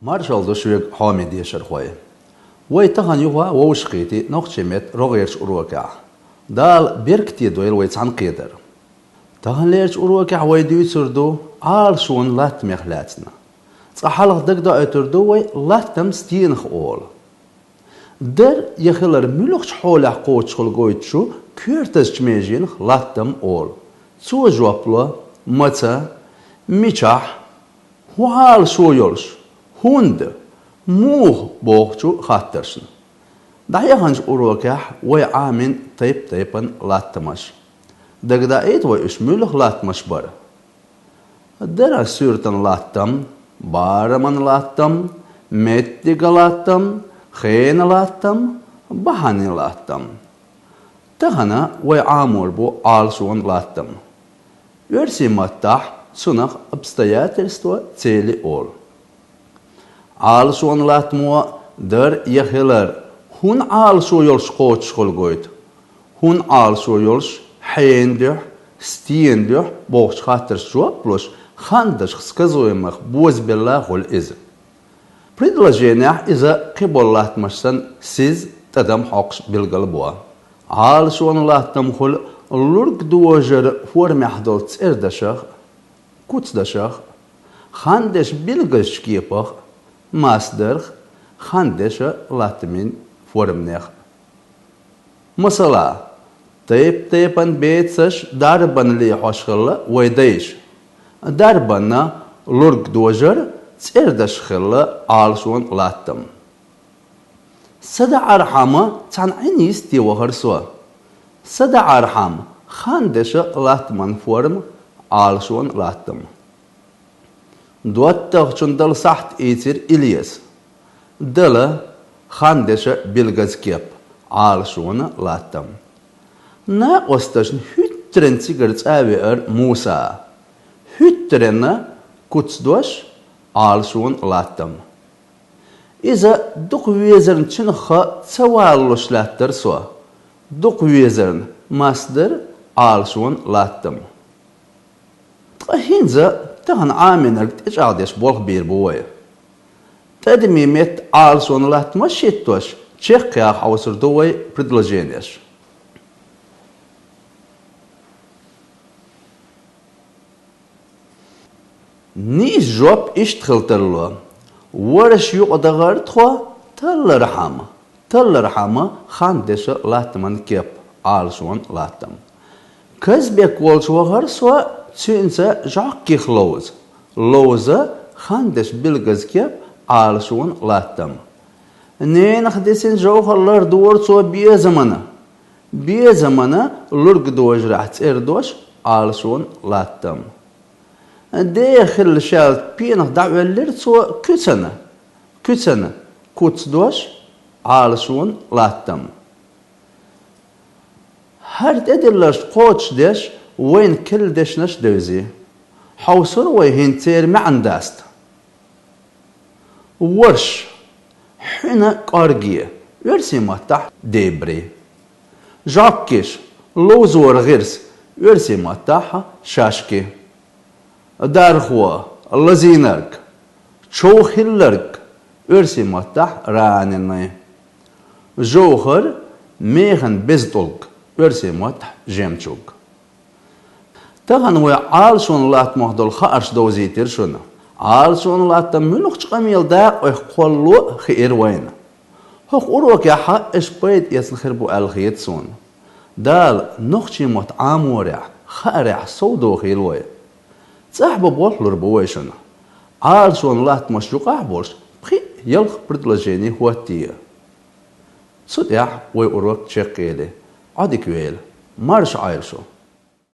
Marshall شوية حامد شرخوي ويتهن يوها ووشقيتي نقشمت رغيرش أروكع دال بيركتي دويل ويتعن قيدر تهن ليرش أروكع ويدوي سردو عال شون لات مخلاتنا تحالق دقدا اتردو وي لاتم ستينخ أول در يخلر ملوخش حول عقوتش خلقويتشو كيرتز جميجينخ لاتم أول سو جوابلا متا ميشاح وعال شو يولش هوند موه بوغشو خاطرشن دايا هنج أوروكاح وي عامن طيبن لاتمش دقدا ايت وي اشمولخ لاتمش بار درا سورتن لاتم بارمن لاتم متيق لاتم خين لاتم بحاني لاتم تهنا وي عامور بو عالشون لاتم يرسي متاح سنخ обстоятельства цели ол Alşuan latmua der yahilar hun alşu yolş qoç qolgoyt hun alşu yolş hayendüh stiyendüh boğç xatır şu plus xandaş сказуемых боз белла хол из предложениях иза qibullatmashsan siz tadam haqs bilgal bua alşuan latm xol lurg duwajer formyahdol tserdashach kutsdashach xandaş bilgash kipach Masder xandesha latmin formnech. Mesela teypan beetsash darban li hoshkhalla weydeish. Darbana lurg dojer tserdash khalla alshon latam. Sada arhama tan inisti waharswa. Sada arham xandesha latman form alshon latam. دوات چندل سخت ایتر ایلیس دل خاندش بیلگز کیپ آلشون لاتم نه استشن هیترن سیگرت آویر موسا هیترن کتسدوش آلشون لاتم إذا دق ويزرن چنخ سوالوش لاتر سوا دق ويزرن مصدر آلشون لاتم هنزا تهن عامنر تجعدش بولخ بير بوي تدمي مت آلسون لات مشيتوش تشيخيا حوصر دوي предложениеш نيز جوب اشتخلترلو ورش يقدغر تخوا تل رحمة خاندش لاتمن كيب آلسون لاتم كزبك والشوغر سوا تشينسا جاكي خلوز لوزا خاندش بلغز كيب آلشون لاتم نين خديسين جوخ اللر دور سوا بيه زمانا لرق دوج راح تيردوش آلشون لاتم داخل شالت بينخ دعوة اللر سوا كتسنة كتسدوش آلشون لاتم هرد ادلش قوتش ديش وين كل دشنش دوزي حوصر وين تير ما عنداست ورش حنا قارجية يرسي متح ديبري جاكيش لوزور غيرس يرسي متح شاشكي دارخوا لزينرك شوخيلرك يرسي متح رانيني جوخر ميخن بزدولك يرسي متح جيمتشوك تهن وي عالشون لات مهدول خارش دوزيتر شنا عالشون لات منوخ قميل داق ويقولو خير وين هوخ أوروك يا حق إش بيت يسنخربو الخيت سون دال نوخشي مت عاموريح خارح سودو خيل وين صاحب بوحلر بويشنا عالشون لات مشروق بولش بخي يلخ предложение هواتيه صديح وي أوروك تشقيلي عادي كويل مارش عايلشو